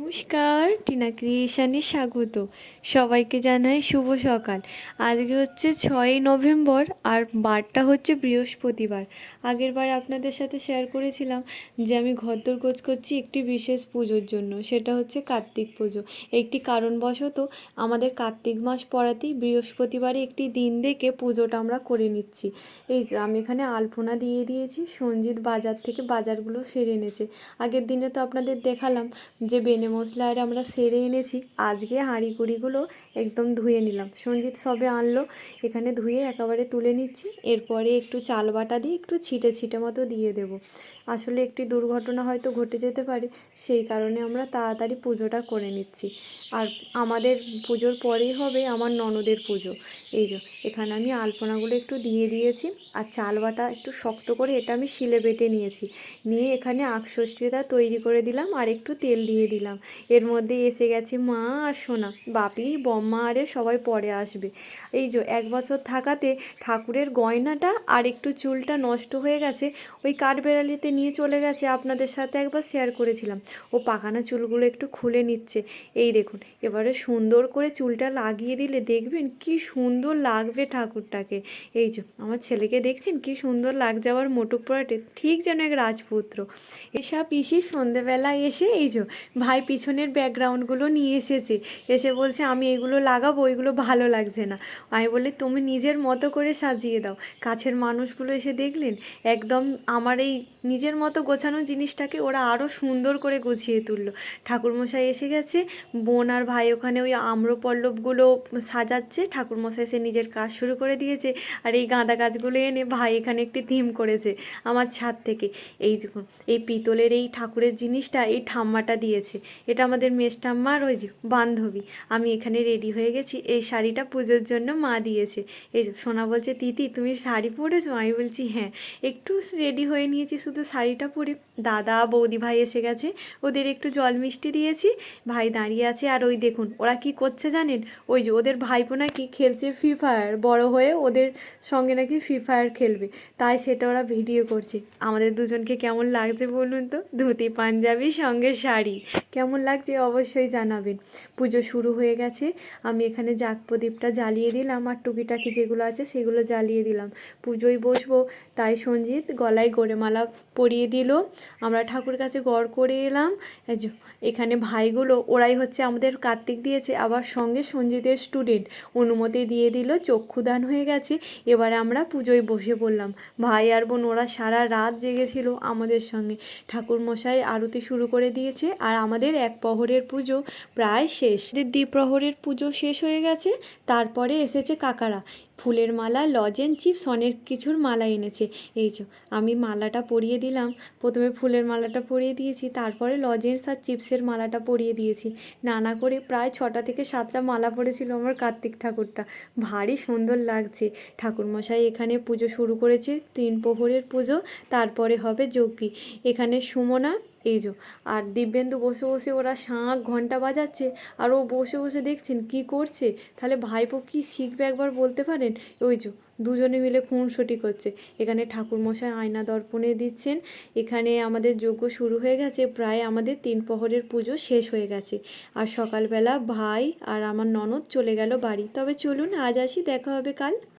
নমস্কার, টিনা ক্রিয়েশনে স্বাগত। সবাইকে জানাই শুভ সকাল। আজকে হচ্ছে 6ই নভেম্বর আর বারটা হচ্ছে বৃহস্পতিবার। আগের বার আপনাদের সাথে শেয়ার করেছিলাম যে আমি ঘরদোর গোছ করছি একটি বিশেষ পুজোর জন্য, সেটা হচ্ছে কার্তিক পুজো। একটি কারণবশত আমাদের কার্তিক মাস পড়াতেই বৃহস্পতিবারে একটি দিন দেখে পুজোটা আমরা করে নিচ্ছি। এই যে আমি এখানে আলপনা দিয়ে দিয়েছি, সঞ্জিত বাজার থেকে বাজারগুলো সেরে এনেছে। আগের দিনে তো আপনাদের দেখালাম যে বেনে মশলা আর আমরা সেরে এনেছি। আজকে হাঁড়ি কুড়িগুলো একদম ধুয়ে নিলাম, সঞ্জিত সবে আনলো, এখানে ধুয়ে একেবারে তুলে নিচ্ছি। এরপরে একটু চাল বাটা দিয়ে একটু ছিটে ছিটে মতো দিয়ে দেব। আসলে একটি দুর্ঘটনা হয়তো ঘটে যেতে পারে, সেই কারণে আমরা তাড়াতাড়ি পুজোটা করে নিচ্ছি। আর আমাদের পুজোর পরেই হবে আমার ননদের পুজো। এই যে এখানে আমি আলপনাগুলো একটু দিয়ে দিয়েছি, আর চাল বাটা একটু শক্ত করে এটা আমি শিলে বেটে নিয়েছি। নিয়ে এখানে আখসর্ষিটা তৈরি করে দিলাম আর একটু তেল দিয়ে দিলাম। এর মধ্যে এসে গেছে মা আর সোনা, বাপি বম্মা আরে সবাই পরে আসবে। এই যে 1 বছর থাকাতে ঠাকুরের গয়নাটা আর একটু চুলটা নষ্ট হয়ে গেছে, ওই কাঠবেড়ালিতে নিয়ে চলে গেছে, আপনাদের সাথে একবার শেয়ার করেছিলাম। ও পাকানো চুলগুলো একটু খুলে নিচ্ছে। এই দেখুন, এবারে সুন্দর করে চুলটা লাগিয়ে দিলে দেখবেন কি সুন্দর লাগবে ঠাকুরটাকে। এই যে আমার ছেলেকে দেখছেন কি সুন্দর লাগছে, আবার মোটুক পরাটে ঠিক যেন এক রাজপুত্র। এসা পিসি সন্ধেবেলায় এসে এই যে ভাই পিছনের ব্যাকগ্রাউন্ডগুলো নিয়ে এসেছে, এসে বলছে আমি এগুলো লাগাবো, এগুলো ভালো লাগছে না। আমি বলি তুমি নিজের মতো করে সাজিয়ে দাও। কাছের মানুষগুলো এসে দেখলেন একদম আমার এই নিজের মতো গোছানো জিনিসটাকে ওরা আরও সুন্দর করে গুছিয়ে তুললো। ঠাকুরমশাই এসে গেছে, বোন আর ভাই ওখানে ওই আম্রপল্লবগুলো সাজাচ্ছে, ঠাকুরমশাই এসে নিজের কাজ শুরু করে দিয়েছে। আর এই গাঁদা গাছগুলো এনে ভাই এখানে একটি থিম করেছে আমার ছাদ থেকে। এই দেখুন, এই পিতলের এই ঠাকুরের জিনিসটা এই ঠাম্মাটা দিয়েছে, এটা আমাদের মেজ ঠাম্মার ওই যে বান্ধবী। আমি এখানে রেডি হয়ে গেছি, এই শাড়িটা পুজোর জন্য মা দিয়েছে। এই যে সোনা বলছে দিদি তুমি শাড়ি পরেছো, আমি বলছি হ্যাঁ, একটু রেডি হয়ে নিয়েছি শুধু শাড়িটা পরে। দাদা বৌদি ভাই এসে গেছে, ওদের একটু জল মিষ্টি দিয়েছি, ভাই দাঁড়িয়ে আছে। আর ওই দেখুন ওরা কি করছে জানেন, ওই যে ওদের ভাইপো নাকি খেলছে ফ্রি ফায়ার, বড় হয়ে ওদের সঙ্গে নাকি ফ্রি ফায়ার খেলবে, তাই সেটা ওরা ভিডিও করছে। আমাদের দুজনকে কেমন লাগছে বলুন তো, ধুতি পাঞ্জাবি সঙ্গে শাড়ি, কেমন লাগছে অবশ্যই জানাবেন। পুজো শুরু হয়ে গেছে, আমি এখানে জাগ প্রদীপটা জ্বালিয়ে দিলাম আর টুকিটাকি যেগুলো আছে সেগুলো জ্বালিয়ে দিলাম। পুজোয় বসবো, তাই সঞ্জিত গলায় গোড়েমালা পরিয়ে দিল। আমরা ঠাকুর কাছে গড় করে এলাম। এখানে ভাইগুলো ওরাই হচ্ছে আমাদের কার্তিক দিয়েছে, আবার সঙ্গে সঞ্জিতের স্টুডেন্ট অনুমতি দিয়ে দিল, চক্ষুদান হয়ে গেছে। এবার আমরা পুজোয় বসে পড়লাম। ভাই আর বোন ওরা সারা রাত জেগেছিল আমাদের সঙ্গে। ঠাকুরমশাই আরতি শুরু করে দিয়েছে আর আমাদের এক প্রহরের পুজো প্রায় শেষ। দ্বিপ্রহরের পুজো শেষ হয়ে গেছে, তারপরে এসেছে কাকারা। ফুলের মালা, লজেন্স, চিপস অনেক কিছুর মালা এনেছে। এই যে আমি মালাটা পরিয়ে দিলাম, প্রথমে ফুলের মালাটা পরিয়ে দিয়েছি, তারপরে লজেন্স আর চিপসের মালাটা পরিয়ে দিয়েছি। নানা করে প্রায় 6টা থেকে 7টা মালা পড়েছিল আমার কার্তিক ঠাকুরটা, ভারী সুন্দর লাগছে। ঠাকুরমশাই এখানে পুজো শুরু করেছে, 3 প্রহরের পুজো, তারপরে হবে যজ্ঞী। এখানে সুমনা এই যে আর দিব্যেন্দু বসে বসে ওরা শাঁখ ঘন্টা বাজাচ্ছে, আর ও বসে বসে দেখছেন কি করছে। তাহলে ভাইপো কি শিখবে একবার বলতে পারেন। ওই যে দুজনে মিলে খুনসুটি করছে। এখানে ঠাকুরমশাই আয়না দর্পণে দিচ্ছেন। এখানে আমাদের যজ্ঞ শুরু হয়ে গেছে, প্রায় আমাদের 3 প্রহরের পুজো শেষ হয়ে গেছে। আর সকালবেলা ভাই আর আমার ননদ চলে গেল বাড়ি। তবে চলুন আজ আসি, দেখা হবে কাল।